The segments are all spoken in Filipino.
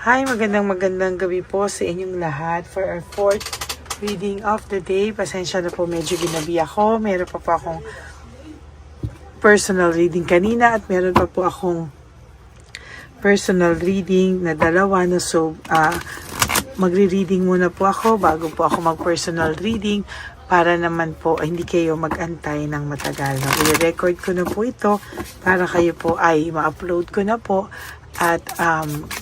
Hi, magandang gabi po sa inyong lahat for our fourth reading of the day. Pasensya na po, medyo ginabi ako. Meron pa po akong personal reading kanina at meron pa po akong personal reading na dalawa. No? So, magre-reading muna po ako bago po ako mag-personal reading para naman po hindi kayo mag-antay ng matagal. No? I-record ko na po ito para kayo po ay ma-upload ko na po at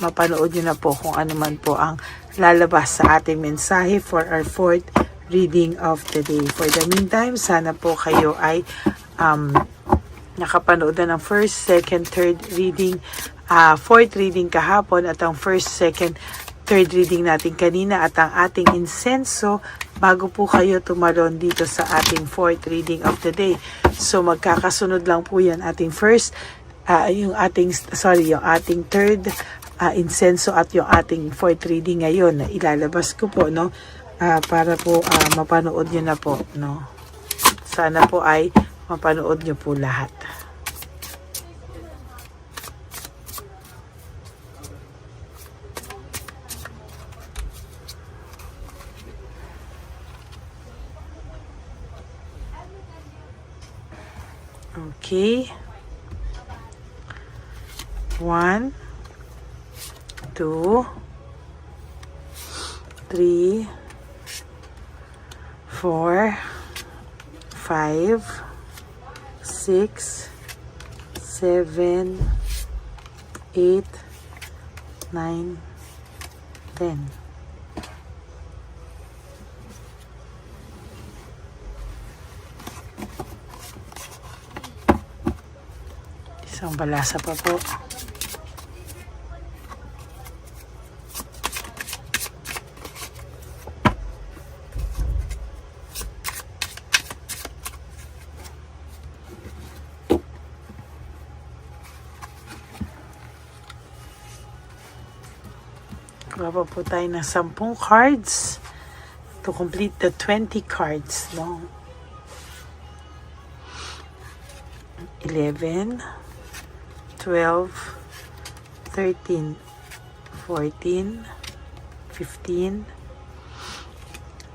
mapanood nyo na po kung ano man po ang lalabas sa ating mensahe for our fourth reading of the day. For the meantime, sana po kayo ay nakapanood na ng first, second, third reading, fourth reading kahapon at ang first, second, third reading natin kanina at ang ating insenso bago po kayo tumalon dito sa ating fourth reading of the day. So magkakasunod lang po yan, ating first, yung ating third insenso at yung ating fourth reading ngayon na ilalabas ko po, no, para po mapanood nyo na po, no. Sana po ay mapanood nyo po lahat. Okay. 1, 2, 3, 4, 5, 6, 7, 8, 9, 10. Isang balasa pa po. Kuha pa po tayo ng 10 cards to complete the 20 cards, no? 11, 12, 13, 14, 15,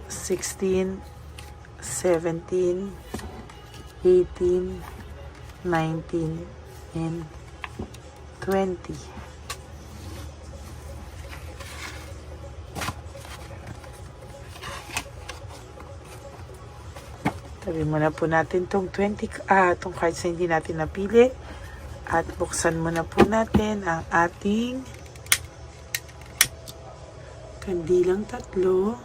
16, 17, 18, 19, and 20. Tabi muna po natin itong 20 itong cards na hindi natin napili. At buksan muna po natin ang ating kandilang tatlo.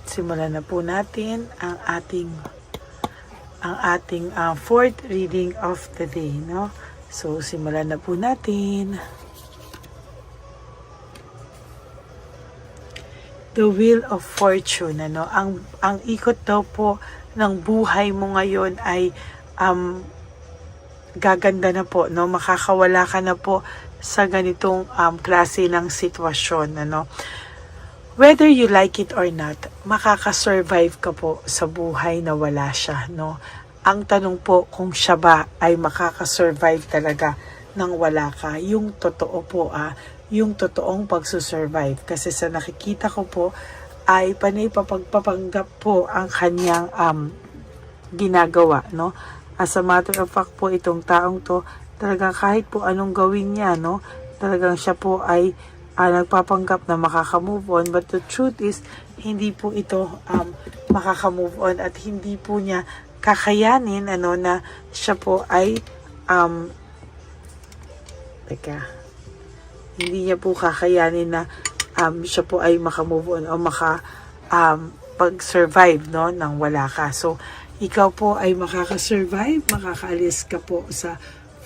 Simulan na po natin ang ating fourth reading of the day, no? So, simulan na po natin. The Wheel of Fortune, ano? Ang ikot daw po ng buhay mo ngayon ay gaganda na po, no? Makakawala ka na po sa ganitong klase ng sitwasyon, ano? Whether you like it or not, makakasurvive ka po sa buhay na wala siya, no? Ang tanong po kung siya ba ay makakasurvive talaga nang wala ka. Yung totoo po, yung totoong pagsusurvive. Kasi sa nakikita ko po, ay panay papagpapanggap po ang kanyang ginagawa, no? As a matter of fact po, itong taong to, talagang kahit po anong gawin niya, no? Talagang siya po ay nagpapanggap na makakamove on. But the truth is, hindi po ito makakamove on at hindi po niya kakayanin, ano, na siya po ay hindi niya po kakayanin na siya po ay makamove on o pag-survive, no, nang wala ka. So, ikaw po ay makakasurvive, makakaalis ka po sa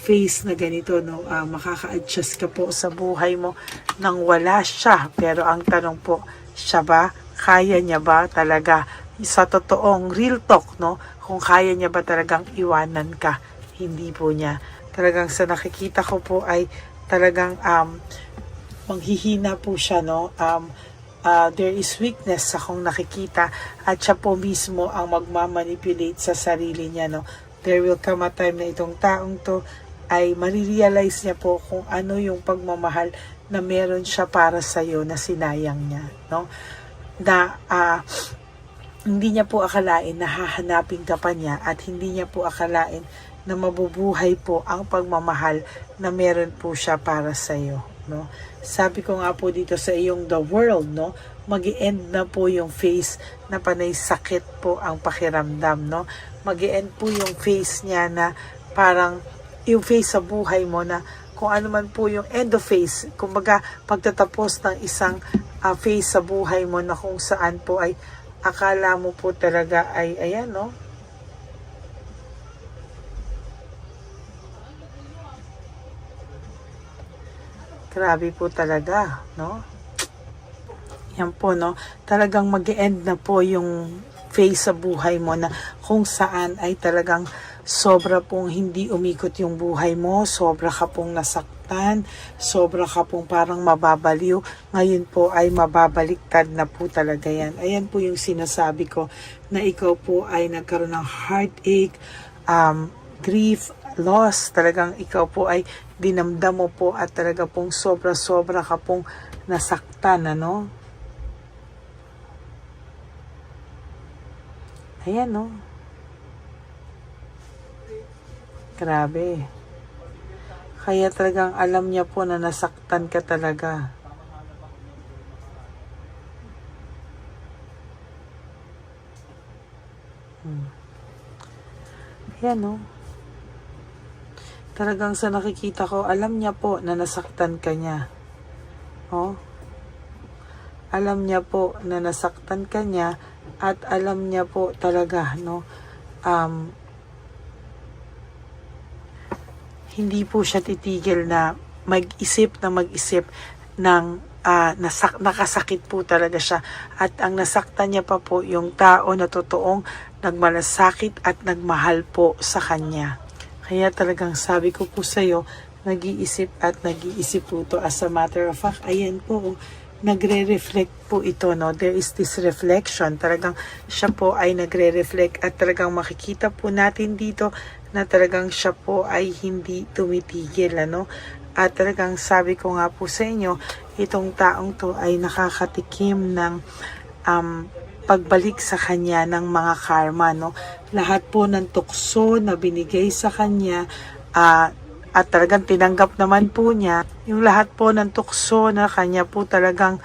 phase na ganito, no, makaka-adjust ka po sa buhay mo nang wala siya. Pero ang tanong po, siya ba? Kaya niya ba talaga? Sa totoong real talk, no, kung kaya niya ba talagang iwanan ka? Hindi po niya. Talagang sa nakikita ko po ay talagang manghihina po siya, no? there is weakness sa kung nakikita at siya po mismo ang magmamanipulate sa sarili niya, no? There will come a time na itong taong to ay marirealize niya po kung ano yung pagmamahal na meron siya para sa iyo na sinayang niya, no? Na hindi niya po akalain na hahanapin ka pa niya at hindi niya po akalain na mabubuhay po ang pagmamahal na meron po siya para sa iyo, no? Sabi ko nga po dito sa iyong the world, no? Mag-i-end na po yung phase na panay sakit po ang pakiramdam, no? Mag-i-end po yung phase niya na parang yung phase sa buhay mo na kung ano man po yung end of phase, kumbaga pagtatapos ng isang phase sa buhay mo na kung saan po ay akala mo po talaga ay ayan, no? Grabe po talaga, no? Yan po, no? Talagang mag-end na po yung phase sa buhay mo na kung saan ay talagang sobra pong hindi umikot yung buhay mo, sobra ka pong nasaktan, sobra ka pong parang mababaliw. Ngayon po ay mababaliktad na po talaga yan. Ayan po yung sinasabi ko na ikaw po ay nagkaroon ng heartache, grief, loss. Talagang ikaw po ay dinamdam mo po at talaga pong sobra-sobra ka pong nasaktan, ano? Ayan, no? Grabe. Kaya talagang alam niya po na nasaktan ka talaga. Ayan, no? Talagang sa nakikita ko, alam niya po na nasaktan ka niya. Oh? Alam niya po na nasaktan ka niya at alam niya po talaga, no? Hindi po siya titigil na mag-isip ng nakasakit po talaga siya. At ang nasaktan niya pa po yung tao na totoong nagmalasakit at nagmahal po sa kanya. Kaya talagang sabi ko po sa iyo, nag-iisip po ito. As a matter of fact, ayan po, nagre-reflect po ito, no? There is this reflection. Talagang siya po ay nagre-reflect at talagang makikita po natin dito na talagang siya po ay hindi tumitigil, ano? At talagang sabi ko nga po sa inyo, itong taong to ay nakakatikim ng pagbalik sa kanya ng mga karma, no? Lahat po ng tukso na binigay sa kanya at talagang tinanggap naman po niya yung lahat po ng tukso na kanya po talagang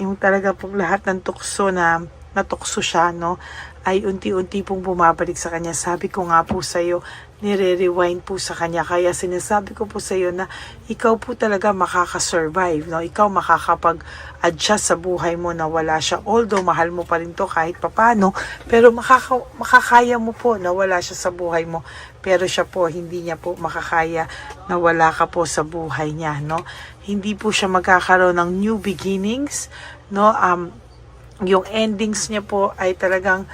yung talaga po lahat ng tukso na natukso siya, no? Ay unti-unti pong bumabalik sa kanya. Sabi ko nga po sa iyo, nire-rewind po sa kanya. Kaya sinasabi ko po sa iyo na ikaw po talaga makakasurvive, no? Ikaw makakapag-adjust sa buhay mo na wala siya. Although mahal mo pa rin to kahit papano, pero makakaya mo po na wala siya sa buhay mo. Pero siya po, hindi niya po makakaya na wala ka po sa buhay niya, no? Hindi po siya magkakaroon ng new beginnings, no? Yung endings niya po ay talagang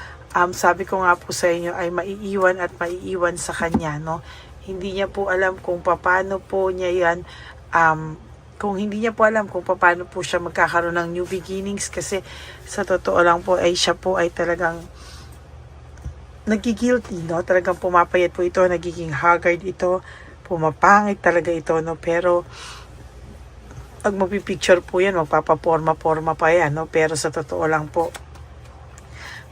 sabi ko nga po sa inyo ay maiiwan at maiiwan sa kanya, no? Hindi niya po alam kung paano po niya yan kung hindi niya po alam kung paano po siya magkakaroon ng new beginnings, kasi sa totoo lang po ay siya po ay talagang nagigilty, no? Talagang pumapayat po ito, nagiging haggard ito, pumapangit talaga ito, no? Pero pag mapipicture po yan, magpapaporma-porma pa yan, no? Pero sa totoo lang po,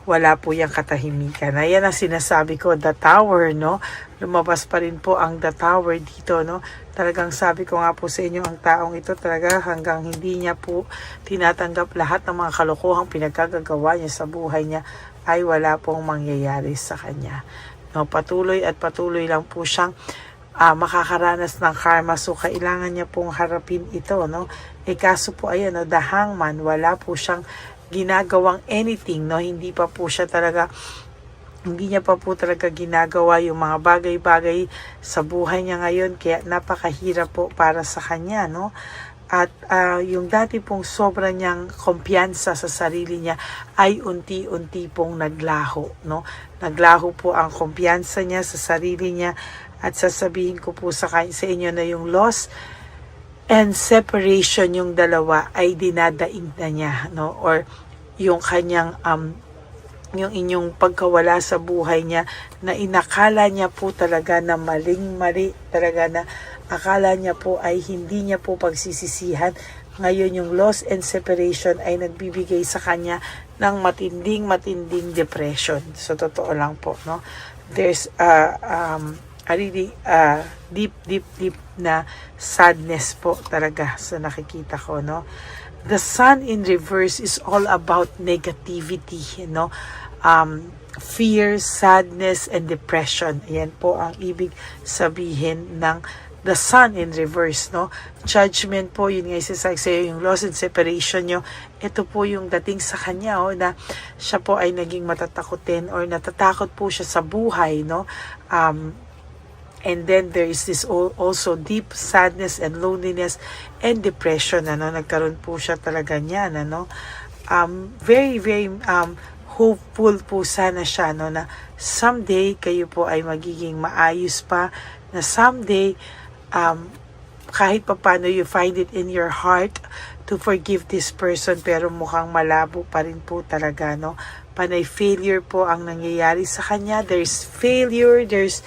wala po yung katahimikan. Ayan ang sinasabi ko, the tower, no? Lumabas pa rin po ang the tower dito, no? Talagang sabi ko nga po sa inyo, ang taong ito talaga hanggang hindi niya po tinatanggap lahat ng mga kalokohang pinagkagagawa niya sa buhay niya, ay wala pong mangyayari sa kanya. No? Patuloy at patuloy lang po siyang makakaranas ng karma. So, kailangan niya pong harapin ito, no? Kaso po, ayan, no? The Hangman, wala po siyang ginagawang anything, no? Hindi niya pa po talaga ginagawa yung mga bagay-bagay sa buhay niya ngayon, kaya napakahirap po para sa kanya, no? At yung dati pong sobra niyang kumpiyansa sa sarili niya ay unti-unti pong naglaho, no? Naglaho po ang kumpiyansa niya sa sarili niya, at sasabihin ko po sa inyo na yung loss and separation yung dalawa ay dinadaig na niya, no? Or yung kanyang yung inyong pagkawala sa buhay niya na inakala niya po talaga na maling-mali talaga, na akala niya po ay hindi niya po pagsisisihan. Ngayon yung loss and separation ay nagbibigay sa kanya ng matinding depression. So totoo lang po, no? There's a really deep na sadness po talaga sa nakikita ko, no? The sun in reverse is all about negativity, you know, fear, sadness, and depression. Ayan po ang ibig sabihin ng the sun in reverse, no? Judgment po, yun nga isasabi sa'yo, yung loss and separation nyo. Ito po yung dating sa kanya, oh, na siya po ay naging matatakotin or natatakot po siya sa buhay, no? And then there is this also deep sadness and loneliness and depression, ano, nagkaroon po siya talaga niyan, ano. Very hopeful po sana siya, no, na someday kayo po ay magiging maayos pa, na someday kahit paano you find it in your heart to forgive this person, pero mukhang malabo pa rin po talaga, no. Panay failure po ang nangyayari sa kanya. There's failure, there's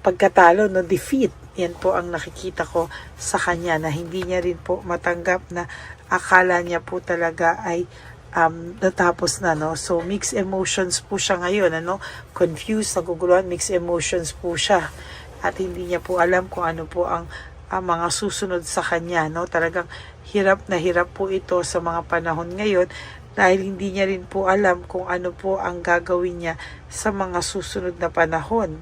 pagkatalo, no, defeat. Yan po ang nakikita ko sa kanya, na hindi niya rin po matanggap, na akala niya po talaga ay natapos na, no. So mixed emotions po siya ngayon, ano, confused, naguguluhan, mixed emotions po siya, at hindi niya po alam kung ano po ang mga susunod sa kanya, no. Talagang hirap na hirap po ito sa mga panahon ngayon, dahil hindi niya rin po alam kung ano po ang gagawin niya sa mga susunod na panahon.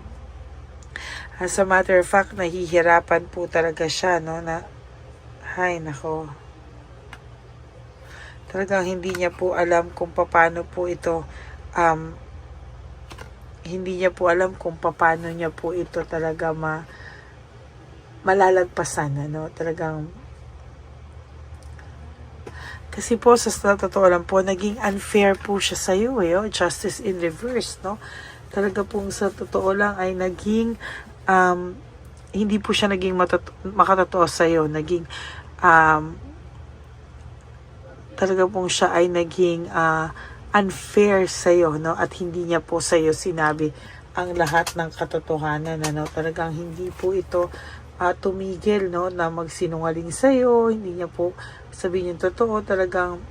As a matter of fact, nahihirapan po talaga siya, no, na, hay nako, talagang hindi niya po alam kung paano po ito, hindi niya po alam kung paano niya po ito talaga malalagpasan, ano, talagang, kasi po sa totoo lang po, naging unfair po siya sa iyo, justice in reverse, no. Talaga pong sa totoo lang ay naging hindi po siya naging makatotoo sa iyo, naging talaga pong siya ay naging unfair sa iyo, no, at hindi niya po sa iyo sinabi ang lahat ng katotohanan, ano. Talagang hindi po ito tumigil, no, na magsinungaling sa iyo, hindi niya po sabihin yung totoo. Talagang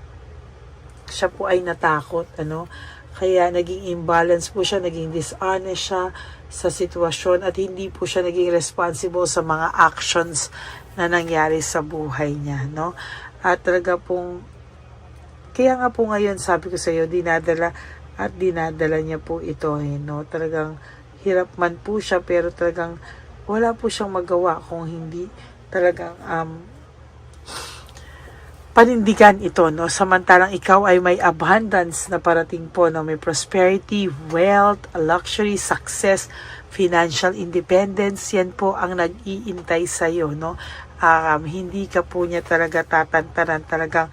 siya po ay natakot, ano. Kaya naging imbalance po siya, naging dishonest siya sa sitwasyon, at hindi po siya naging responsible sa mga actions na nangyari sa buhay niya, no. At talaga pong, kaya nga po ngayon sabi ko sa iyo, dinadala niya po ito, no. Talagang hirap man po siya, pero talagang wala po siyang magawa kung hindi talagang panindigan ito, no. Samantalang ikaw ay may abundance na parating po, no. May prosperity, wealth, luxury, success, financial independence. Yan po ang nag-iintay sa iyo, no. Hindi ka po niya talaga tatantanan. Talagang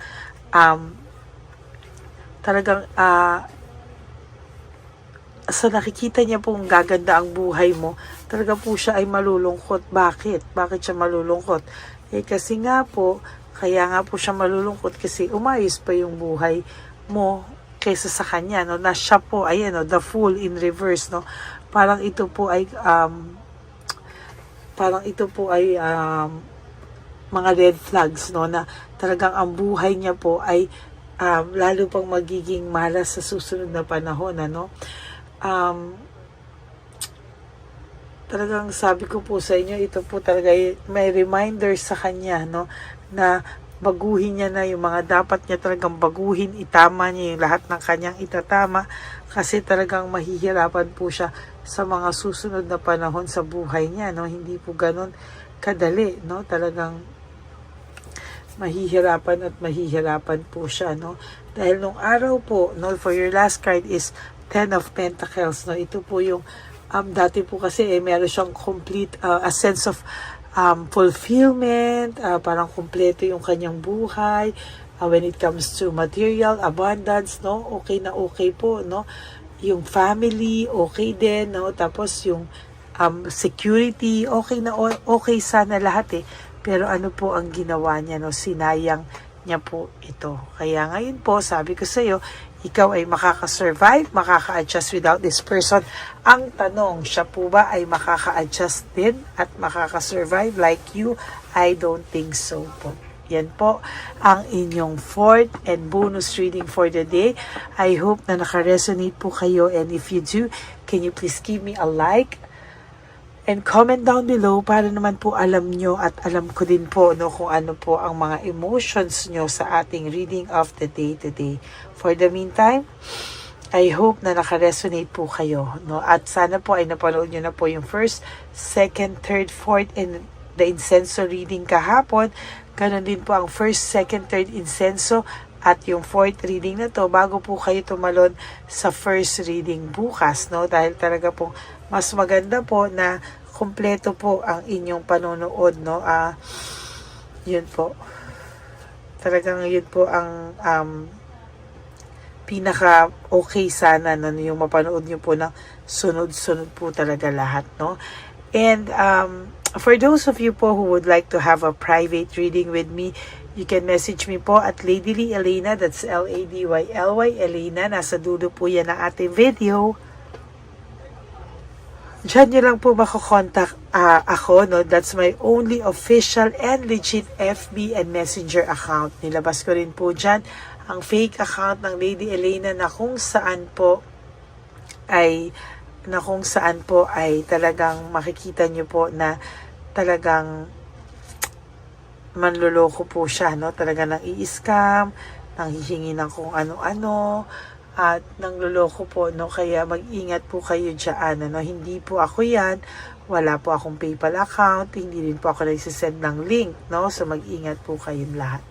sa nakikita niya pong gaganda ang buhay mo, talaga po siya ay malulungkot. Bakit siya malulungkot? Kasi nga po, kaya nga po siya malulungkot kasi umayos pa yung buhay mo kaysa sa kanya, no, na siya po, ayan, no, the fool in reverse, no. Parang ito po ay mga red flags, no, na talagang ang buhay niya po ay lalo pang magiging malas sa susunod na panahon, ano. Talagang sabi ko po sa inyo, ito po talaga may reminder sa kanya, no, na baguhin niya na yung mga dapat niya talagang baguhin, itama niya yung lahat ng kanyang itatama, kasi talagang mahihirapan po siya sa mga susunod na panahon sa buhay niya, no. Hindi po ganun kadali, no. Talagang mahihirapan po siya, no. Dahil nung araw po, no, for your last card is Ten of Pentacles, no. Ito po yung dati po kasi meron siyang complete a sense of fulfillment, parang kumpleto yung kanyang buhay when it comes to material abundance, no. Okay na okay po, no. Yung family okay din, no. Tapos yung security okay na okay sana lahat, pero ano po ang ginawa niya, no? Sinayang niya po ito. Kaya ngayon po, sabi ko sa iyo, ikaw ay makaka-survive, makaka-adjust without this person. Ang tanong, siya po ba ay makaka-adjust din at makaka-survive like you? I don't think so po. Yan po ang inyong fourth and bonus reading for the day. I hope na naka-resonate po kayo, and if you do, can you please give me a like and comment down below para naman po alam nyo at alam ko din po, no, kung ano po ang mga emotions nyo sa ating reading of the day today. For the meantime, I hope na naka-resonate po kayo, no? At sana po ay napanood nyo na po yung first, second, third, fourth, and the incenso reading kahapon. Ganon din po ang first, second, third incenso at yung fourth reading na to bago po kayo tumalon sa first reading bukas, no? Dahil talaga po mas maganda po na kumpleto po ang inyong panonood, no? Yun po. Talagang yun po ang pinaka okay sana, no? Yung mapanood nyo po ng sunod-sunod po talaga lahat, no? And for those of you po who would like to have a private reading with me, you can message me po at Ladyly Elena, that's Ladyly Elena. Nasa dulo po yan ng ating video. Diyan nyo lang po makakontakt ako, no? That's my only official and legit FB and Messenger account. Nilabas ko rin po dyan ang fake account ng Lady Elena na kung saan po ay talagang makikita nyo po na talagang manloloko po siya, no? Talagang nang i-scam, nang hihingi ng kung ano-ano, at nang loloko po, no? Kaya mag-ingat po kayo dyan, no? Hindi po ako yan, wala po akong PayPal account, hindi rin po ako nagsisend ng link, no? So mag-ingat po kayong lahat.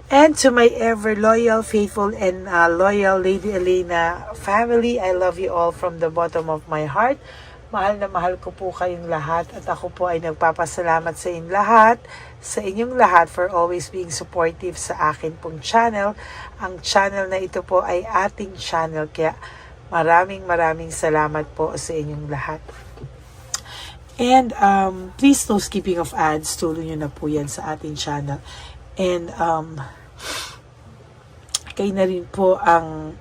And to my ever loyal, faithful, and loyal Lady Elena family, I love you all from the bottom of my heart. Mahal na mahal ko po kayong lahat, at ako po ay nagpapasalamat sa inyong lahat for always being supportive sa akin pong channel. Ang channel na ito po ay ating channel, kaya maraming salamat po sa inyong lahat. And please, no skipping of ads, tulong nyo na po yan sa ating channel. And kayo na rin po ang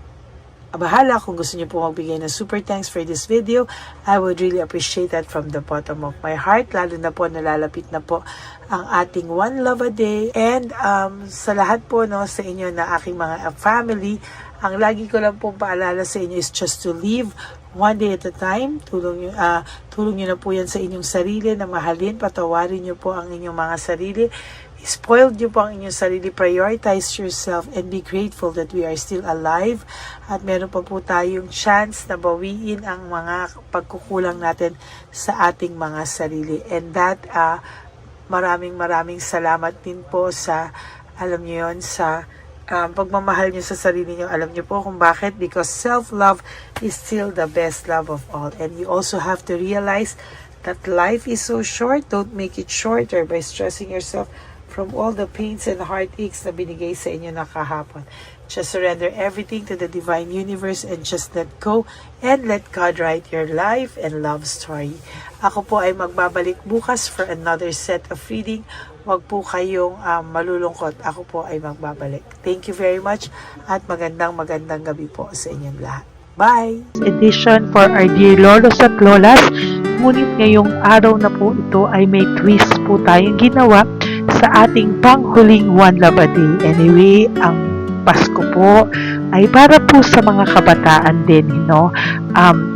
bahala kung gusto niyo po magbigay ng super thanks for this video. I would really appreciate that from the bottom of my heart, lalo na po nalalapit na po ang ating One Love a Day. And sa lahat po, no, sa inyo na aking mga family, ang lagi ko lang po paalala sa inyo is just to live one day at a time. Tulong nyo na po yan sa inyong sarili, na mahalin, patawarin nyo po ang inyong mga sarili. Spoiled nyo po ang inyong sarili. Prioritize yourself and be grateful that we are still alive. At meron pa po tayong chance na bawiin ang mga pagkukulang natin sa ating mga sarili. And that, maraming salamat din po sa, alam nyo yun, sa pagmamahal nyo sa sarili nyo. Alam nyo po kung bakit? Because self-love is still the best love of all. And you also have to realize that life is so short. Don't make it shorter by stressing yourself from all the pains and heartaches na binigay sa inyo na kahapon. Just surrender everything to the divine universe and just let go and let God write your life and love story. Ako po ay magbabalik bukas for another set of reading. Huwag po kayong malulungkot. Ako po ay magbabalik. Thank you very much at magandang gabi po sa inyong lahat. Bye! Edition for our dear lolos at lolas. Ngunit ngayong araw na po ito ay may twist po tayong ginawa sa ating panghuling One Love a Day. Anyway, ang Pasko po ay para po sa mga kabataan din, no?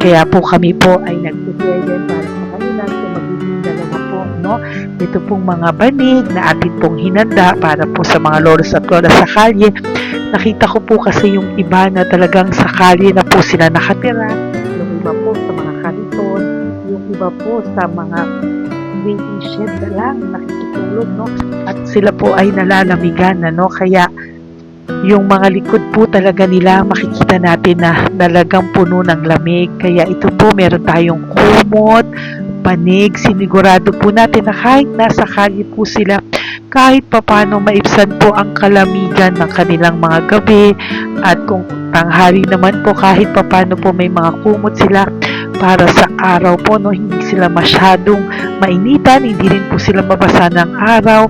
Kaya po kami po ay nag-prepare din para sa kanila, so magiging dalawa po, no? Ito pong mga banig na atin pong hinanda para po sa mga lolos at lolas sa kalye. Nakita ko po kasi yung iba na talagang sa kalye na po sila nakatira, yung iba po sa mga kariton, yung iba po sa mga waiting shed na lang nakikitulog, no? At sila po ay nalalamigan na, no? Kaya yung mga likod po talaga nila makikita natin na talagang puno ng lamig. Kaya ito po, meron tayong kumot, panig. Sinigurado po natin na kahit nasa kalye po sila, kahit papano maibsan po ang kalamigan ng kanilang mga gabi. At kung tanghali naman po, kahit papano po may mga kumot sila para sa araw po, no? Hindi sila masyadong mainitan, hindi rin po sila mabasa ng araw.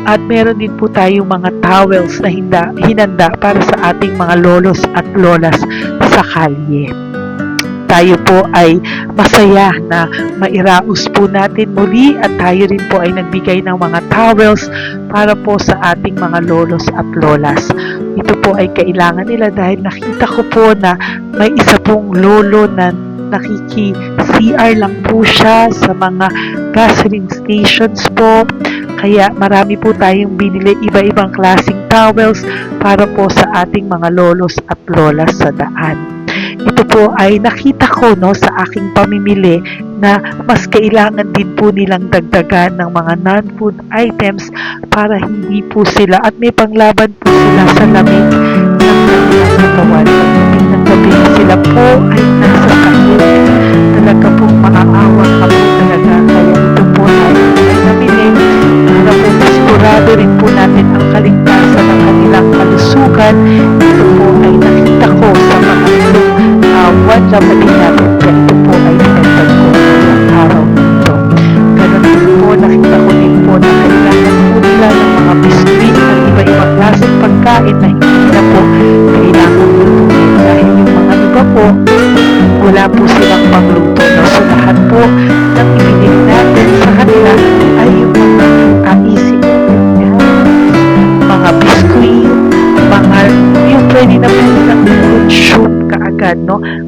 At meron din po tayong mga towels na hinanda para sa ating mga lolos at lolas sa kalye. Tayo po ay masaya na mairaos po natin muli at tayo rin po ay nagbigay ng mga towels para po sa ating mga lolos at lolas. Ito po ay kailangan nila dahil nakita ko po na may isa pong lolo na nakiki-CR lang po siya sa mga gasoline stations po. Kaya marami po tayong binili iba-ibang klaseng towels para po sa ating mga lolos at lolas sa daan. Ito po ay nakita ko sa aking pamimili na mas kailangan din po nilang dagdagan ng mga non-food items para hindi po sila at may panglaban po sila sa lamig ng kanilang katawan. Pagdating ng gabi sila po ay nasa kahit. Talaga pong maaawa ka po talaga. Kaya ito po ay namili para po masigurado rin po natin ang kaligtasan ng kanilang kalusugan. Ito po ay nakita ko sa mga one Japanese natin kaya ito po ay pinagdag ko ng araw nito. Ganun din po, nakita ko din po na kailangan po nila ng mga biskuit at iba-ibang klaseng pagkain na hindi na po kailangan lutuin dahil yung mga iba po wala po silang pangluto. So lahat po ng ibinili natin sa kanila ay yung mga easy mga biskuit, mga yung pwede na po nilang consume kaagad,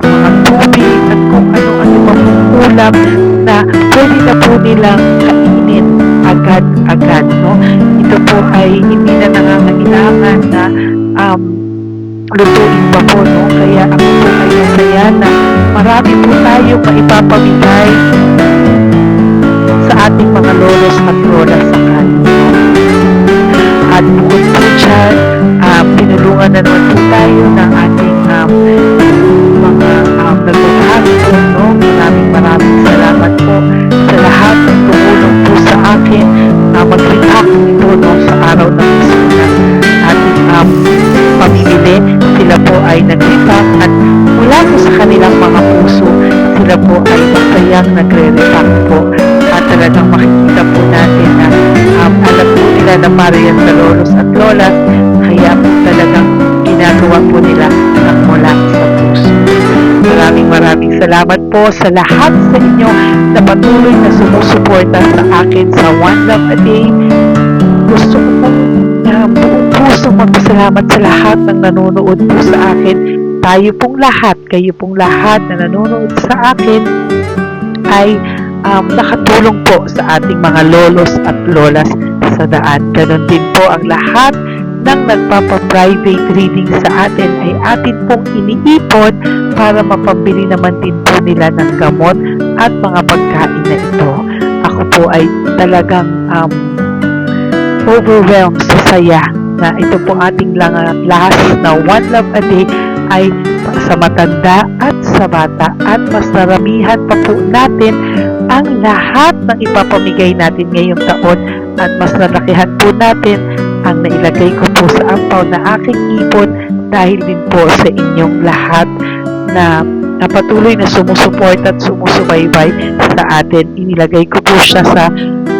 mga tubig at kung ano-ano pang ulam na pwede na po nilang kainin agad-agad, Ito po ay hindi na nangangailangan na lutuin pa po, Kaya ako po ay masaya na marami po tayo maipapamigay sa ating mga lolos at lolas sa kanila. At bukod po dyan, pinulungan na naman po tayo ng ating mga nagpapahapon, Maraming salamat po sa lahat ng tumulong po sa akin mag-react ito sa araw ng mismo na ating pamimili. Sila po ay nag-react at mula po sa kanilang mga puso, sila po ay masayang nagre-react po at talagang makikita po natin na alam po nila na para yan sa lolos at lolas, kaya po talagang ginagawa po nila ng mula sa puso. Maraming salamat po sa lahat sa inyo na patuloy na sumusuporta sa akin sa One Love a Day. Gusto ko pong buong puso magpasalamat sa lahat ng nanonood po sa akin. Tayo pong lahat, kayo pong lahat na nanonood sa akin ay nakatulong po sa ating mga lolos at lolas sa daan. Ganon din po ang lahat ng nagpapa-private reading sa atin ay atin pong iniipon para mapambili naman din po nila ng gamot at mga pagkain na ito. Ako po ay talagang overwhelmed sa saya na ito po ating last na One Love a Day ay sa matanda at sa bata at mas naramihan pa po natin ang lahat ng ipapamigay natin ngayong taon at mas nalakihan po natin ang nailagay ko po sa ampaw na aking ipon dahil din po sa inyong lahat na patuloy na sumusuporta at sumusubaybay sa atin. Inilagay ko po siya sa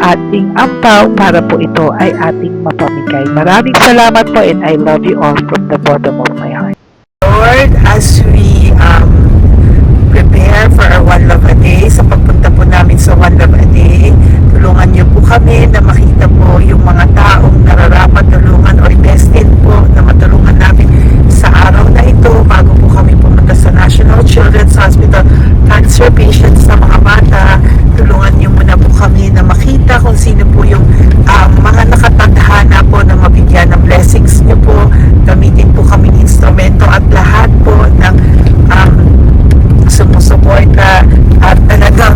ating ampaw para po ito ay ating mapamigay. Maraming salamat po and I love you all from the bottom of my heart. Lord, as we prepare for our One Love a Day, sa pagpunta po namin sa One Love a Day, tulungan niyo po kami na makita po yung mga taong nararapat tulungan or destined po na matulungan namin sa araw na ito bago po kami pumunta sa National Children's Hospital cancer patients sa mga bata. Tulungan niyo muna po kami na makita kung sino po yung mga nakatadhana po na mabigyan ng blessings niyo po. Gamitin po kaming instrumento at lahat po ng sumusuporta at talagang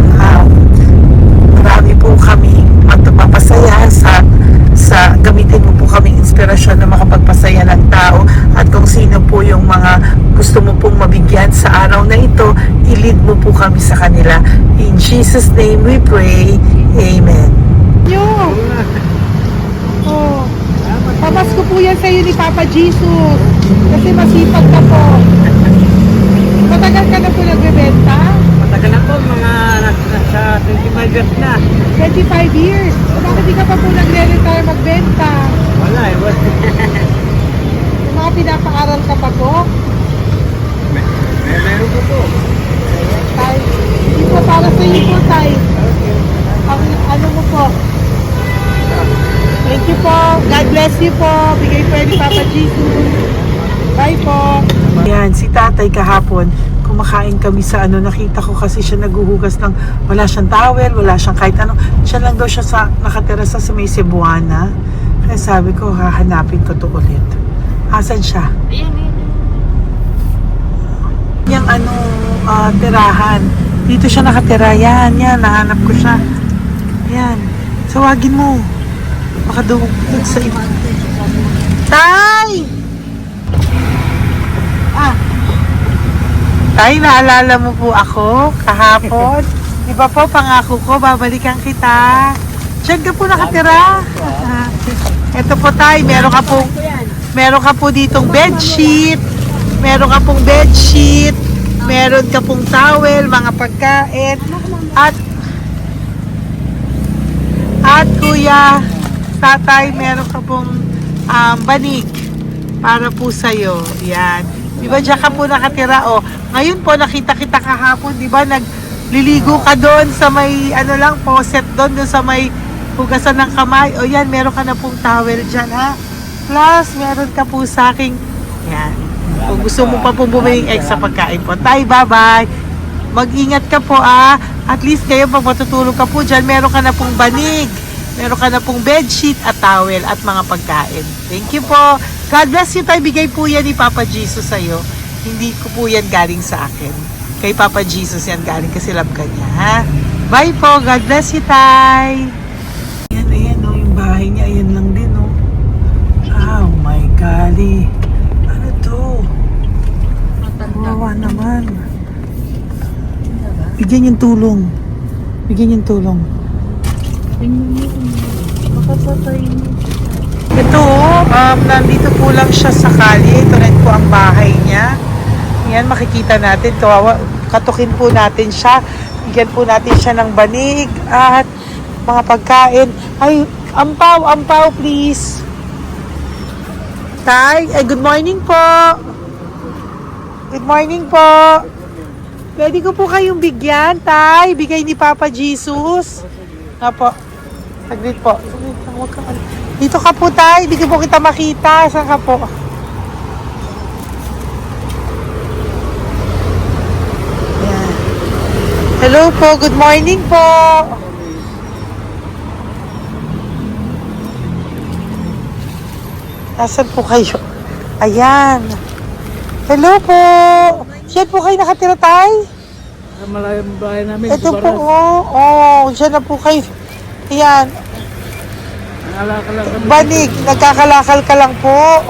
marami po kami mapapasaya sa gamitin mo po kaming inspirasyon na makapagpasaya ng tao at kung sino po yung mga gusto mo pong mabigyan sa araw na ito, i-lead mo po kami sa kanila. In Jesus' name we pray. Amen. Pamasko po yan sa'yo ni Papa Jesus. Kasi masipag ka po. Matagal ka na po nagbebenta? Matagal na po, mga nasa 25 years. Bakit di ka pa po nagre-retire magbenta? Wala eh. Yung mga pinapaaral ka pa po? Meron ko po. Tay, hindi po para sa iyo po, Tay. Ang ano mo po? Thank you po. God bless you po. Bigay po ni Papa Jesus. Bye po. Yan, si tatay kahapon, kumakain kami sa ano, nakita ko kasi siya naghuhugas ng, wala siyang towel, wala siyang kahit ano. Siya lang daw siya nakatira sa may Cebuana. Kaya sabi ko, hahanapin ko to ulit. Asan siya? Yung ano, tirahan. Dito siya nakatira. Yan, nahanap ko siya. Yan. Tawagin mo. Baka doon sa iba. Tay! Tay, naalala mo po ako kahapon? Di ba po, pangako ko, babalikan kita. Diyan ka po nakatira. Ito po, Tay, meron ka po ditong bedsheet. Meron ka pong bedsheet. Meron ka pong towel, mga pagkain. At kuya, tatay, meron ka pong banig para po sa'yo. Yan. Di ba diyan ka po nakatira? O, ngayon po nakita kita kahapon, di ba? Nagliligo ka doon sa may, ano lang, faucet doon sa may hugasan ng kamay. O yan, meron ka na pong towel dyan, ha? Plus, meron ka po sa aking, yan. Kung gusto mo pa pong bumili extra pagkain po. Tay, bye-bye. Mag-ingat ka po, ah. At least kayo, pag matutulog ka po dyan, meron ka na pong banig. Meron ka na pong bedsheet at towel at mga pagkain. Thank you po. God bless you, Tay. Bigay po yan ni Papa Jesus sa'yo. Hindi ko po yan galing sa akin. Kay Papa Jesus yan galing kasi love ka niya, ha? Bye po. God bless you, Tay. Ayan, oh, yung bahay niya. Ayan lang din, oh. Oh my golly. Ano to? Wawa naman. Bigyan yung tulong. Bigyan yung tulong. Ito, nandito po lang siya sa kalye. Ito rin po ang bahay niya. Yan, makikita natin. Kawawa, katukin po natin siya. Bigyan po natin siya ng banig at mga pagkain. Ay, ampaw, please. Tay, good morning po. Good morning po. Pwede ko po kayong bigyan, Tay. Bigay ni Papa Jesus. Apo. Saglit po. Saglit lang, huwag kang... Dito ka po, Tay. Hindi po kita makita. Saan ka po? Ayan. Hello po. Good morning po. Nasaan po kayo? Ayan. Hello po. Diyan po kayo nakatira, Tay? Malayang bahay namin. Ito po, oh. Diyan na po kayo. Ayan. Banig, nagkakalakal ka lang po.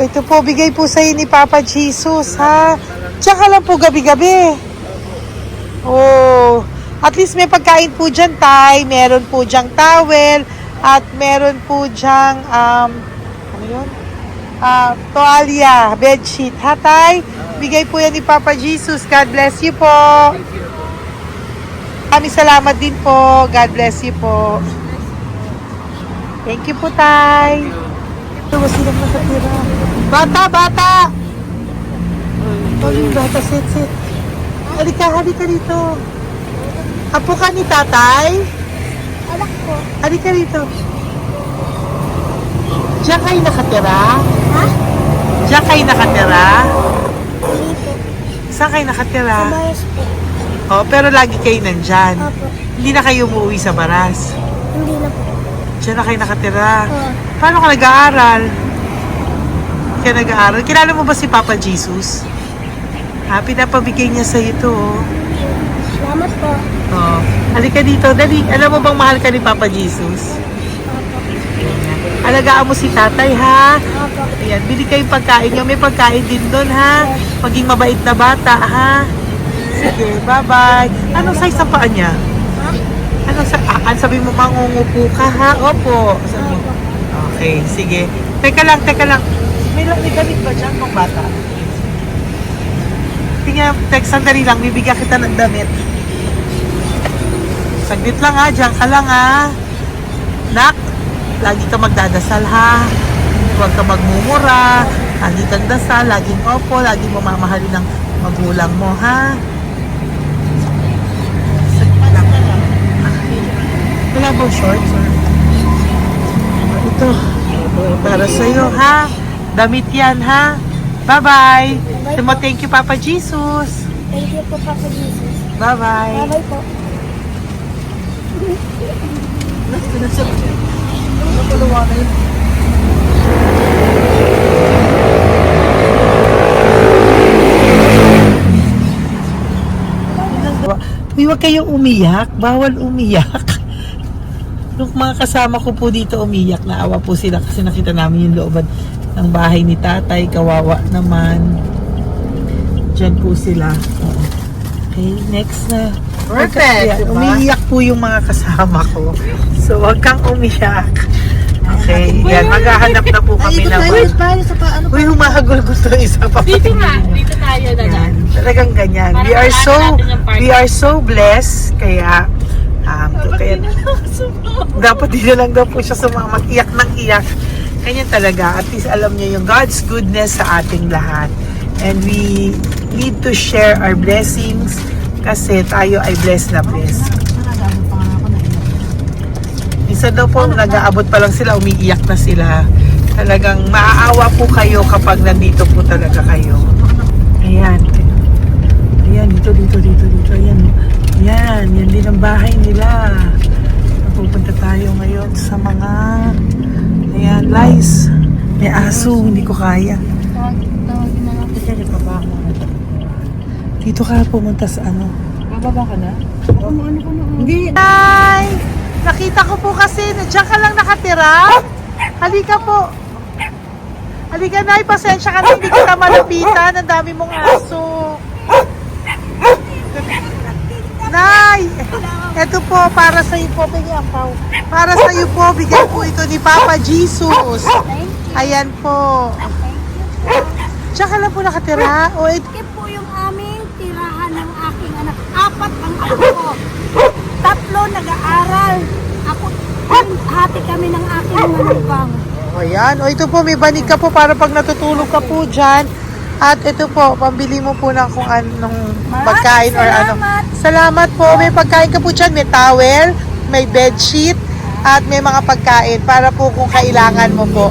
Ito po, bigay po sa'yo ni Papa Jesus, ha? Tsaka lang po gabi-gabi. Oh, at least may pagkain po dyan, Tay. Meron po dyang towel. At meron po dyang, ano yun? Toalya, bedsheet, ha, Tay? Bigay po yan ni Papa Jesus. God bless you po. Maraming salamat din po. God bless you po. Thank you po, Tay. Ito, silang nakatira. Bata! Ay, bata, sit. Halika dito. Apo ka ni Tatay? Alak po. Halika dito. Diyan kayo nakatira? Ha? Diyan kayo nakatira? Dito. Saan kayo nakatira? Mayos po. Oh, pero lagi kayo nandyan. Opo. Hindi na kayo umuwi sa Baras. Hindi na po. Diyan na kayo nakatira. Oo. Paano ka nag-aaral? Kaya nag-aaral? Kilala mo ba si Papa Jesus? Ha, pinapabigay niya sa ito. Salamat po. Oh. Halika dito. Dali. Alam mo bang mahal ka ni Papa Jesus? Opo. Alagaan mo si tatay, ha? Opo. Ayan, bili kayong pagkain nyo. May pagkain din doon, ha? Maging mabait na bata, ha? Sige, bye-bye. Anong size ang paa niya? Ha? Sabi mo, mangungupo ka, ha? Opo. Sabi mo. Okay, sige. Teka lang. May gamit ba dyan ng bata? Tingnan, sandali lang. Bibigyan kita ng damit. Saglit lang ha, diyan ka lang ha. Nak, lagi ka magdadasal ha. Huwag ka magmumura. Lagi kang dasal, laging opo, laging mamamahalin ng magulang mo ha. Saglit lang. Wala ba shorts? Ito, para sa'yo ha. Damit yan ha. Bye-bye. Sabi mo, thank you Papa Jesus. Thank you po, Papa Jesus. Bye-bye. Bye-bye po. Uy, huwag kayong umiyak. Bawal umiyak. Yung mga kasama ko po dito umiyak, naawa po sila kasi nakita namin yung looban ng bahay ni tatay. Kawawa naman. Diyan po sila. Oo. Okay, next na. Perfect, Yan, diba? umiiyak po yung mga kasama ko. So, huwag kang umiyak. Okay, yan. Maghahanap na po kami naman. Uy, humahagol ko to isa pa. Dito tayo na Yan, talagang ganyan. We are so blessed. Kaya, dapat dito lang daw po siya sumama. Iyak ng iyak. Ganyan talaga. At least alam niyo yung God's goodness sa ating lahat. And we need to share our blessings kasi tayo ay blessed na blessed. Isa daw po, nag-aabot pa lang sila, umiiyak na sila. Talagang maaawa po kayo kapag nandito po talaga kayo. Ayan. Ayan, dito. Ayan. Yan din ang bahay nila. Pupunta tayo ngayon sa mga ayan, lice. May aso, hindi ko kaya. Dito ka pumunta sa ano? Bababa ka na? Hindi. Ay! Nakita ko po kasi, diyan ka lang nakatira. Halika po. Halika na, pasensya ka na, hindi kita malapitan. Ang dami mong aso. Nay! Ito po, para sa iyo po, bigyan po. Para sa iyo po, bigyan po ito ni Papa Jesus. Ayan po. Diyan ka lang po nakatira. O, Ito po yung aming tirahan ng aking anak. 4 ang anak ko. 3 nag-aaral. Ako, hati kami ng aking manugang. ayan. O, ito po, may banig ka po para pag natutulog ka po dyan. At ito po, pambili mo po ng kung anong pagkain or ano. Salamat po. May pagkain ka po dyan. May towel, may bedsheet, at may mga pagkain para po kung kailangan mo po.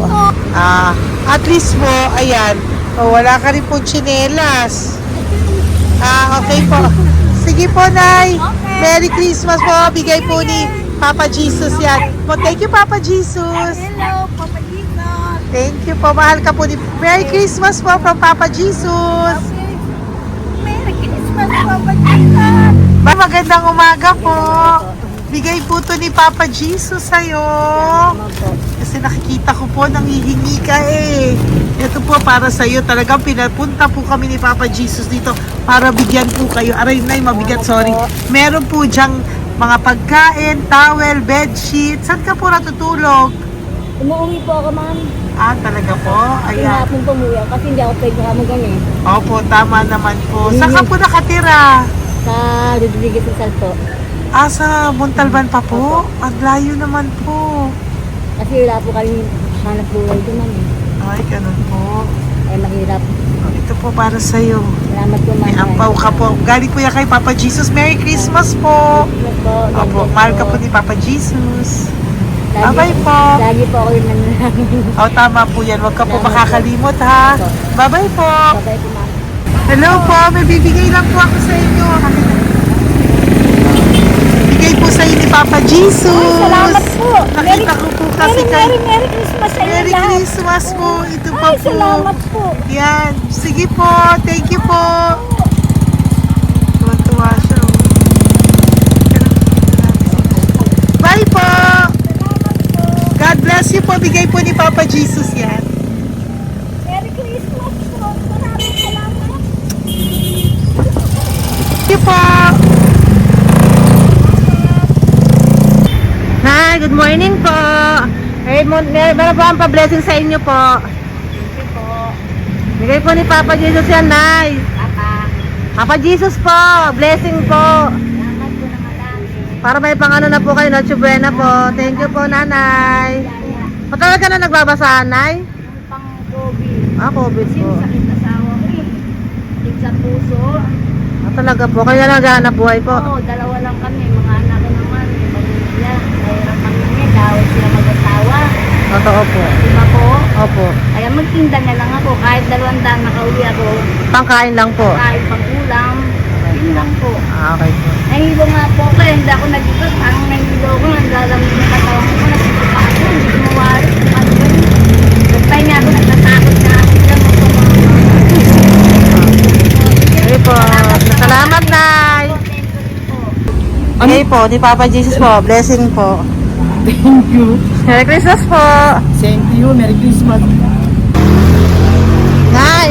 At least po, ayan. O, wala ka rin po tsinelas. Okay po. Sige po, Nay. Merry Christmas po. Bigay po ni Papa Jesus yan. Thank you, Papa Jesus. Hello, Papa Jesus. Thank you po. Mahal ka po ni... Merry Christmas po from Papa Jesus. Merry Christmas, Papa Jesus. Magandang umaga po. Bigay po to ni Papa Jesus sa'yo. Kasi nakikita ko po, nangihingi ka eh. Ito po para sa'yo. Talagang pinapunta po kami ni Papa Jesus dito para bigyan po kayo. Aray, Nay, mabigat, sorry. Meron po dyang mga pagkain, towel, bedsheet. Saan ka po natutulog? Umuwi po ako, ma'am. Talaga po? Ayan. Hinapon po umuwi kasi hindi ako pwede kamagan eh. Opo, tama naman po. Saan ka po nakatira? Sa Rodriguez Rizal po. Sa Montalban pa po? Ang layo naman po. Kasi wala po kami hanap buhay doon, ma'am. Ay, ganun po. Mahirap. Ito po para sa'yo. Salamat po, ma'am. May ampaw ka po. Galing po yan kay Papa Jesus. Merry Christmas po. Opo, mahal ka po ni Papa Jesus. Bye-bye po. Lagi po ako yung nananangin. Tama po yan. Huwag ka po makakalimot ha. Bye-bye po. Bye-bye po, ma'am. Hello po. May bibigay lang po ako sa inyo. Bigay po sa inyo ni Papa Jesus. Salamat po. Nakita ko po kasi kay... Merry Christmas sa inyo Merry lahat. Christmas po. Ito pa Ay, po. salamat po. Yan. Sige po. Thank you po. Tuwa-tuwa siya. Bye po. God bless you po. Bigay po ni Papa Jesus yan. Merry Christmas po. Maraming salamat. Thank you po. Hi, good morning po. Meron po ang pa-blessing sa inyo po. Thank you po. Bigay po ni Papa Jesus yan, Nay. Papa. Papa Jesus po. Blessing po. Salamat po ng malaki. Para may pangano na po kayo, Noche Buena po. Thank you po, nanay. Matagal ka na nagbabasahan, nay? Pang COVID. Ah, COVID Kasi po. sakit asawa ko eh. Sakit sa puso. Ah, talaga po. Kaya naghahanap buhay po. Oo, dalawa lang kami. Mga anak ko naman. May pamilya. Mayroon kami niya. Dawit sila mag-asawa. Totoo po. Diba po? Opo. Kaya magtinda na lang ako. Kahit 200 nakauwi ako. Pangkain lang po. Kahit pang ulam. Yun lang po. Ah, okay po. Nahilo nga po ako eh. Hindi ako nag-ipas. Parang nahilo ko. Naglalamig na katawan ko. Nagsipa ako. Hindi ko mawari. Ano ba yun? Nagpay nga ako. Nagtatakot na ako. Diyan ako Okay po. Salamat, nay. Okay po. Ni Papa Jesus po. Blessing po. Thank you. Merry Christmas po. Same to you. Merry Christmas. Nay.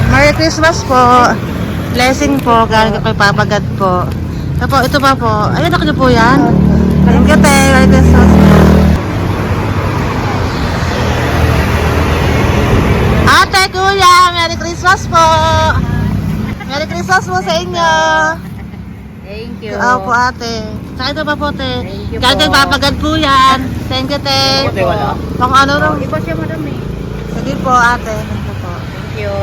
Merry Christmas po. Blessing po. Galing kay Papa God po. Ito pa po. Ayun, ako na po yan. Thank you, te. Merry Christmas po. Ate, kuya, Merry Christmas po. Merry Christmas po sa inyo. Thank you. Opo, ate. Saka ito pa po, te. Thank you Galing kay po. Papa God po yan. Thank you, te. Pang ano rin. Iba siya madami. Sige po, ate. Thank you po. Thank you.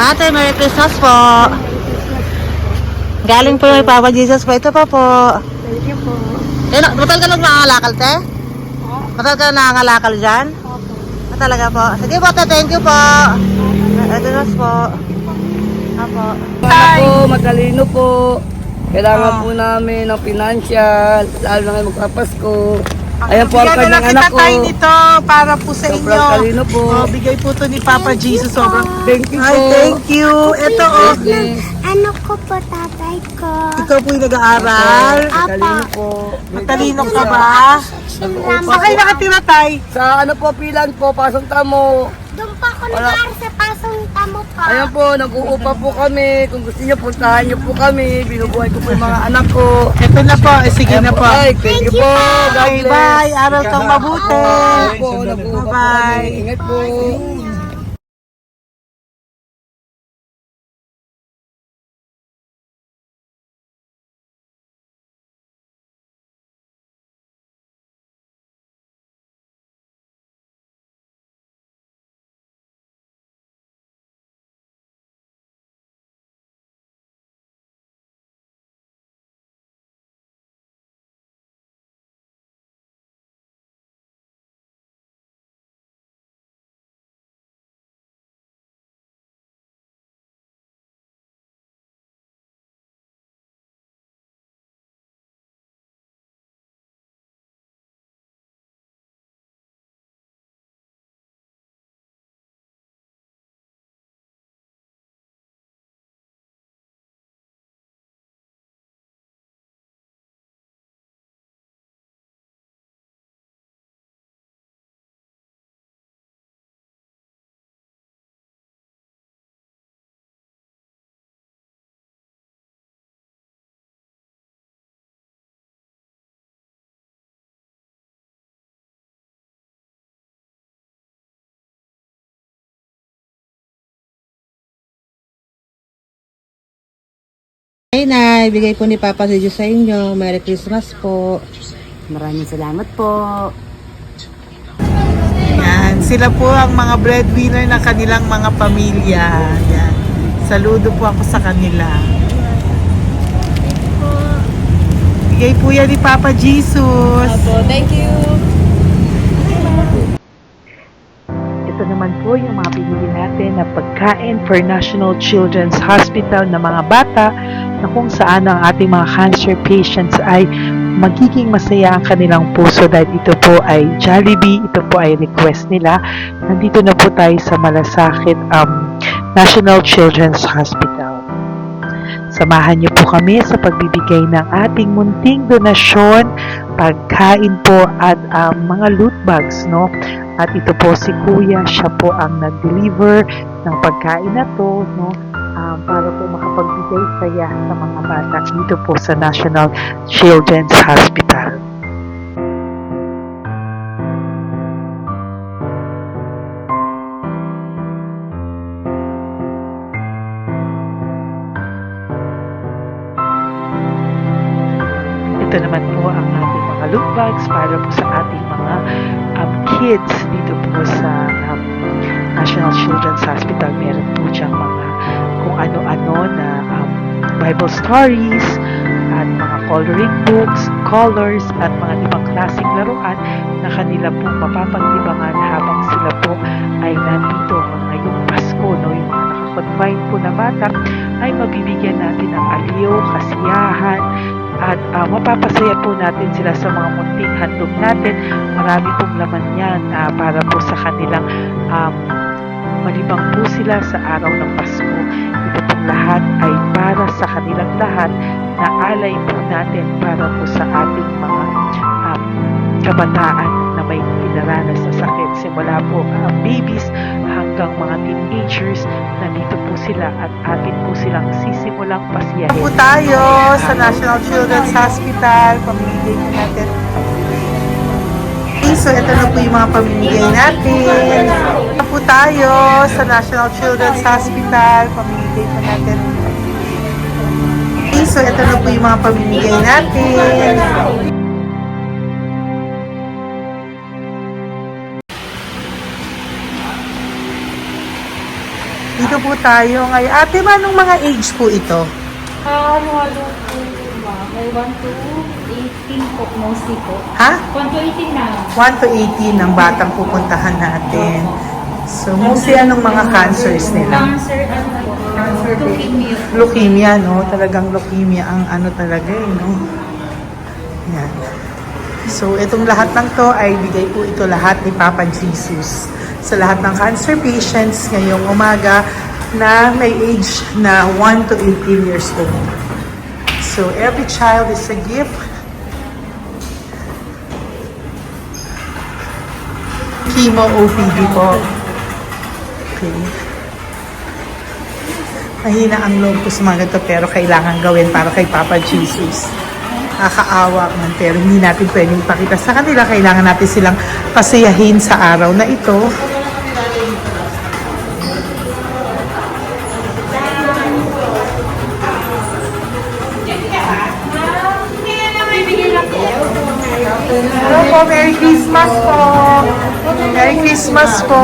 Ate, Merry Christmas po. Galing po may Papa Jesus po. Ito pa po. Thank you po. Matagal ka lang nangangalakal, te? Matagal ka lang nangangalakal dyan? Opo. Talaga po. Sige po, te. Thank you po. Ito na po. Apo. Ano po, matalino po. Kailangan po namin ng financial, lalo na ngayon magpapasko. Ayan po ang Bigyan na kanyang lang anak kita ko. tayo nito para po sa Sobrang inyo. talino po. Oh, bigay po to ni Papa Jesus. Sobrang Thank you Ay, po. thank you. Ito oh. Blessings. Ano ko po tatay ko? Ikaw po yung nag-aaral. Matalino po. Matalino ka ba? Nag-uupa Saan kayo po. nakatira, Tay? Sa ano po, pilan po, pasong tamo. Doon pa ako nag-aaral sa pasong tamo pa. Ayan po, nag-uupa po kami. Kung gusto niyo, puntahan niyo po kami. Binubuhay ko po yung mga anak ko. Ito na po. Sige Ayan na po. Ay, thank you po. God Okay, bless. bye. Aral kang mabuti. Ayan po, nag-uupa po Bye-bye. kami. Ingat po. Ay, nay. Bigay po ni Papa Jesus sa inyo. Merry Christmas po. Maraming salamat po. Yan. Sila po ang mga breadwinner ng kanilang mga pamilya. Yan. Saludo po ako sa kanila. Bigay po yan ni Papa Jesus. Thank you. Ito naman po yung mga binili natin na pagkain for National Children's Hospital na mga bata na kung saan ang ating mga cancer patients ay magiging masaya ang kanilang puso dahil ito po ay Jollibee, ito po ay request nila. Nandito na po tayo sa Malasakit National Children's Hospital. Samahan niyo po kami sa pagbibigay ng ating munting donasyon, pagkain po at mga loot bags, no? At ito po si Kuya, siya po ang nag-deliver ng pagkain na to, no? Para po makapagbigay saya sa mga bata dito po sa National Children's Hospital. ito naman po ang ating mga loot bags para po sa ating mga kids dito po sa National Children's Hospital. Meron po diyang mga kung ano-ano na Bible stories at mga coloring books, colors at mga ibang klaseng laruan na kanila po mapapaglibangan habang sila po ay nandito ngayong Pasko, no? Yung mga nakakonfine po na bata ay mabibigyan natin ng aliw, kasiyahan at mapapasaya po natin sila sa mga munting handog natin. Marami pong laman yan para po sa kanilang malibang po sila sa araw ng Pasko. Ito pong lahat ay para sa kanilang lahat na alay po natin para po sa ating mga kabataan na may pinaranas na sakit. Simula po babies hanggang mga teenagers, nandito po sila at atin po silang sisimulang pasiyahin. Po tayo sa National Children's Hospital. Pamimigay po natin. So, ito na po yung mga pamimigay natin. Po tayo sa National Children's Hospital. Pamimigay po natin. So, ito na po yung mga pamimigay natin. Dito po tayo ngayon. Ate, anong mga age po ito? Halo-halo po, ma'am. May 1 to 18 po, mostly po. Ha? 1 to 18 na. 1 to 18 ang batang pupuntahan natin. So, mostly anong mga cancers nila? Cancer, ano po? Leukemia. Leukemia, no? Talagang leukemia ang ano talaga eh, no? Yan. So, itong lahat ng to ay bigay po ito lahat ni Papa Jesus sa lahat ng cancer patients ngayong umaga na may age na 1 to 18 years old. So, every child is a gift. Chemo OPD po. Okay. Mahina ang loob ko sa mga ganito pero kailangan gawin para kay Papa Jesus. Nakakaawa man pero hindi natin pwedeng ipakita sa kanila. Kailangan natin silang pasayahin sa araw na ito. Hello po, Merry Christmas po. Merry Christmas po.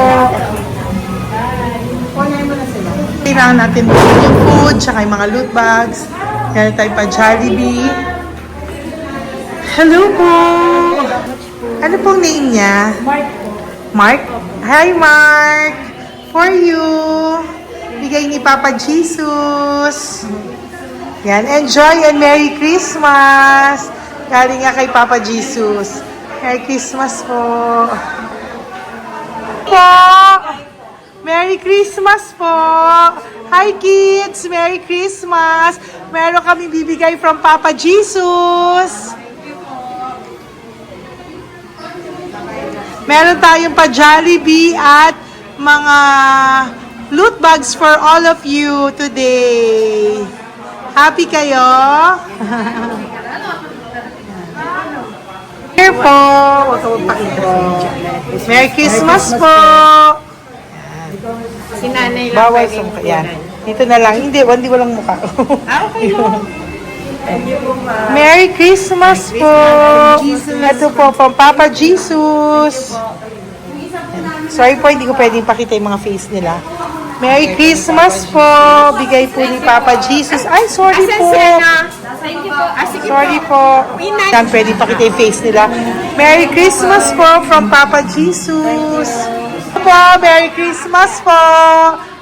Kailangan natin bumili yung food, tsaka yung mga loot bags. Meron tayo pa Jollibee. Hello po. Ano pong name niya? Mark po. Mark? Hi, Mark. For you. Bigay ni Papa Jesus. Yan, enjoy and Merry Christmas. Galing nga kay Papa Jesus. Merry Christmas po. Merry Christmas po. Hi kids, Merry Christmas. Meron kami bibigay from Papa Jesus. Meron tayong pa Jollibee at mga loot bags for all of you today. Happy kayo? Here po. Merry Christmas po. Si nanay lang Bawal sa mukha. Yan. Dito na lang. Hindi walang mukha. Okay po. Merry Christmas po. Ito po, from Papa Jesus. Sorry po, hindi ko pwedeng pakita yung mga face nila. Merry Christmas po. Bigay po ni Papa Jesus. Ay, sorry po. Sorry po. Yan, pwedeng pakita yung face nila. Merry Christmas po from Papa Jesus. Po, Merry Christmas po.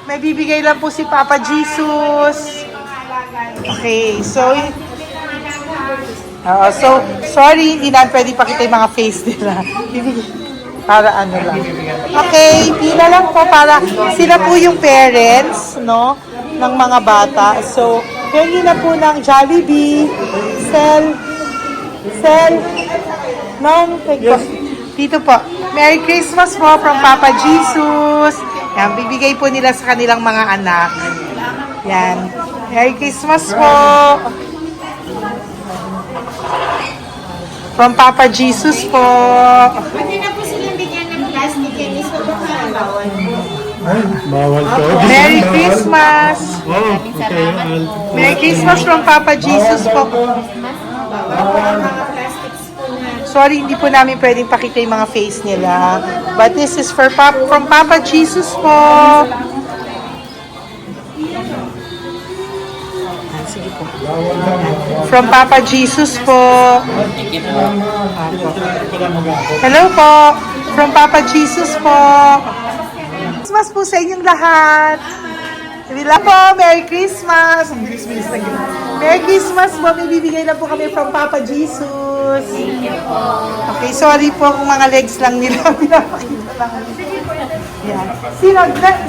May bibigay lang po si Papa Jesus. Okay, so sorry, hindi na pwede pakita yung mga face nila. Para ano lang. Okay, pila lang po para sila po yung parents, no, ng mga bata. So, hingi na po ng Jollibee, Sel, dito po. Merry Christmas po from Papa Jesus. Yan, bibigay po nila sa kanilang mga anak. Yan. Merry Christmas po. From Papa Jesus po. Pwede na po silang bigyan ng plastic and iso po sa bawal. Ay, bawal to. Merry Christmas. Oh, okay. Merry Christmas from Papa Jesus po. Bawal. Sorry, hindi po namin pwedeng pakita yung mga face nila. But this is from Papa Jesus po. Sige po. From Papa Jesus po. Hello po. From Papa Jesus po. Christmas po sa inyong lahat. Wala po, Merry Christmas! Merry Christmas po, may bibigay na po kami from Papa Jesus. Okay, sorry po kung mga legs lang nila. Pinapakita lang. Yan.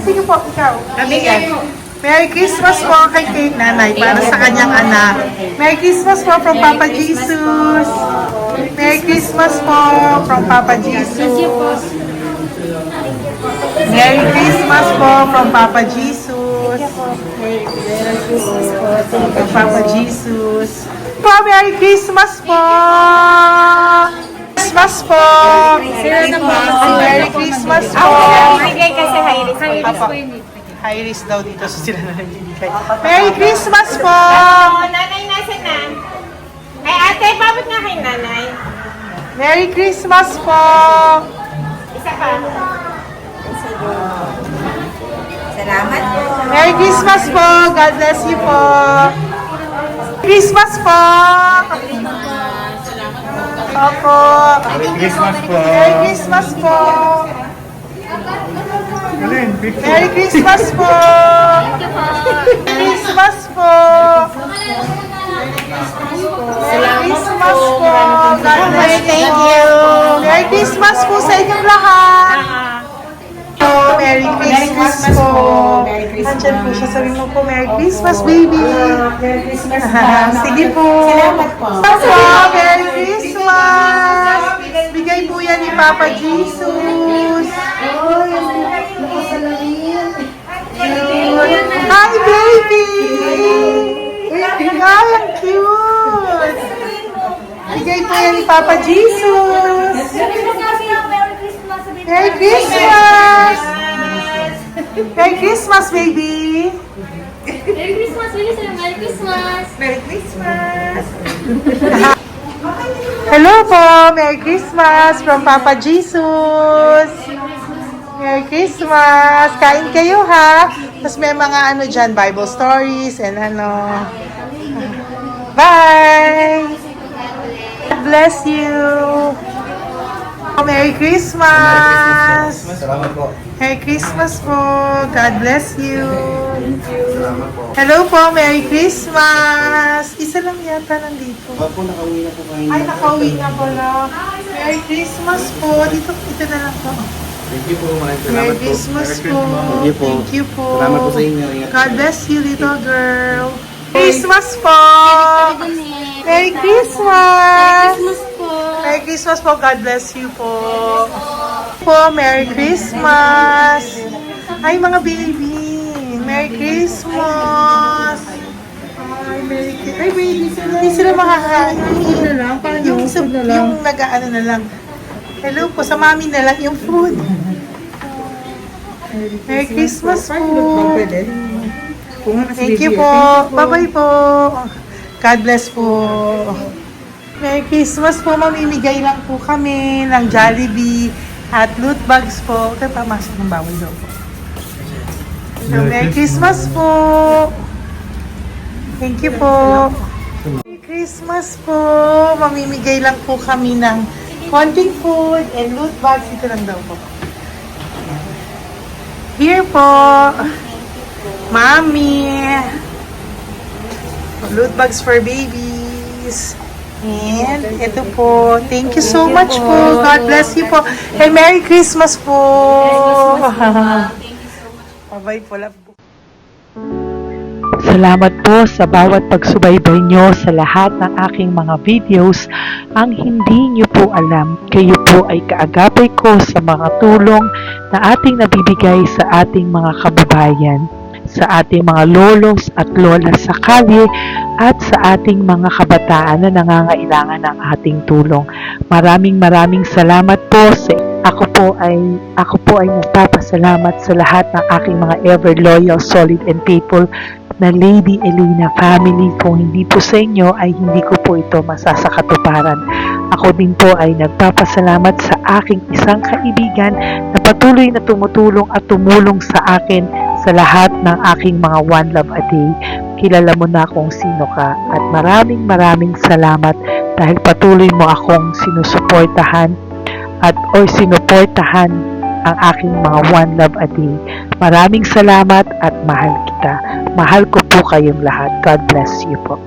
Sino po, ikaw? Yan. Merry Christmas po kay nanay para sa kanyang anak. Merry Christmas po from Papa Jesus. Merry Christmas po from Papa Jesus. Merry Christmas po from Papa Jesus. From Papa Jesus. Po, Merry Christmas po! Christmas po! Merry Christmas po! Bigay kasi high-risk. High-risk po yun. High risk daw dito so sila na nagbibigay. Merry Christmas po! Nanay, nasa na? Ay, ate, babot nga kay nanay. Merry Christmas po! Isa pa. Salamat po. Merry Christmas po! God bless you po! Christmas po! Opo! Merry Christmas po. Merry Christmas po! Merry Christmas po! Christmas po! Merry Christmas po! God bless you! Merry Christmas po sa inyong lahat! Merry Christmas po! Nandiyan po siya. Sabi mo po, Merry Christmas, baby! Merry Christmas sige po! Salamat po! Merry Christmas! Bigay po yan ni Papa Jesus! Hi, baby! Hi, ang cute! Bigay po yan ni Papa Jesus! Merry Christmas! Merry Christmas, baby! Merry Christmas! Merry Christmas! Merry Christmas! Hello po! Merry Christmas from Papa Jesus! Merry Christmas! Kain kayo ha! Tapos may mga ano dyan, Bible stories and ano. Bye! God bless you! Merry Christmas! Salamat po. Merry Christmas po! God bless you! Hello po! Merry Christmas! Isa lang yata nandito. Opo, nakauwi na po kayo. Ay, nakauwi na pala. Merry Christmas po! Ito na lang po. Thank you po. Maraming salamat Merry po. Christmas Merry po! Thank you po. Thank you po! Salamat po sa inyo. Ingat God bless you, little girl! Christmas po! Merry Christmas! Christmas po! Merry Christmas po! God bless you po! Merry Christmas! Ay, mga baby! Merry Christmas! Ay, Merry Christmas! Ay, baby! Hindi sila makakain. Yung nag-ano na lang. Hello po, sa mami na lang yung food. Merry Christmas po! Thank you po! Bye-bye po! God bless po! Merry Christmas po! Mamimigay lang po kami ng Jollibee at loot bags po. Kaya pamasok ng bawal daw po. So, Merry Christmas po! Thank you po! Merry Christmas po! Mamimigay lang po kami ng konting food and loot bags. Ito lang daw po. Here po! Mommy! Loot bags for babies. And ito po. Thank you so much po. God bless you po. And Merry Christmas po. Bye-bye po. Love po. Salamat po sa bawat pagsubaybay nyo sa lahat ng aking mga videos. Ang hindi nyo po alam, kayo po ay kaagapay ko sa mga tulong na ating nabibigay sa ating mga kababayan, sa ating mga lolos at lola sa kalye at sa ating mga kabataan na nangangailangan ng ating tulong. Maraming salamat po sa ako po ay nagpapasalamat sa lahat ng aking mga ever loyal, solid and faithful na Lady Elena family. Kung hindi po sa inyo ay hindi ko po ito masasakatuparan. Ako din po ay nagpapasalamat sa aking isang kaibigan na patuloy na tumutulong at tumulong sa akin sa lahat ng aking mga One Love a Day. Kilala mo na kung sino ka at maraming salamat dahil patuloy mo akong sinusuportahan o sinuportahan ang aking mga One Love a Day. Maraming salamat at mahal kita. Mahal ko po kayong lahat. God bless you po.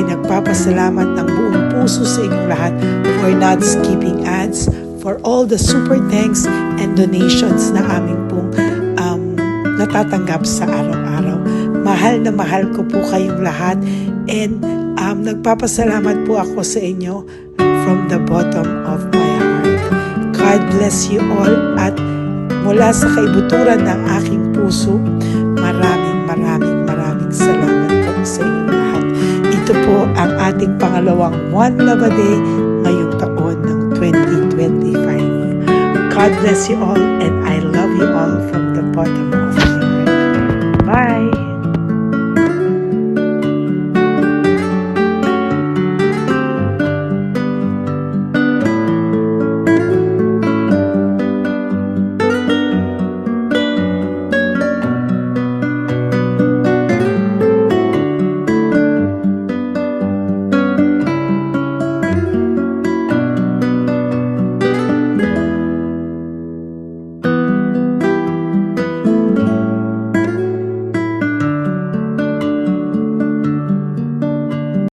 ay nagpapasalamat ng buong puso sa inyong lahat for not skipping ads, for all the super thanks and donations na aming pong natatanggap sa araw-araw. Mahal na mahal ko po kayong lahat, and nagpapasalamat po ako sa inyo from the bottom of my heart. God bless you all, at mula sa kaibuturan ng aking puso, maraming salamat po sa inyong lahat. Ito po ang ating pangalawang One Love a Day ngayong taon ng 2025. God bless you all, and I love you all from the bottom of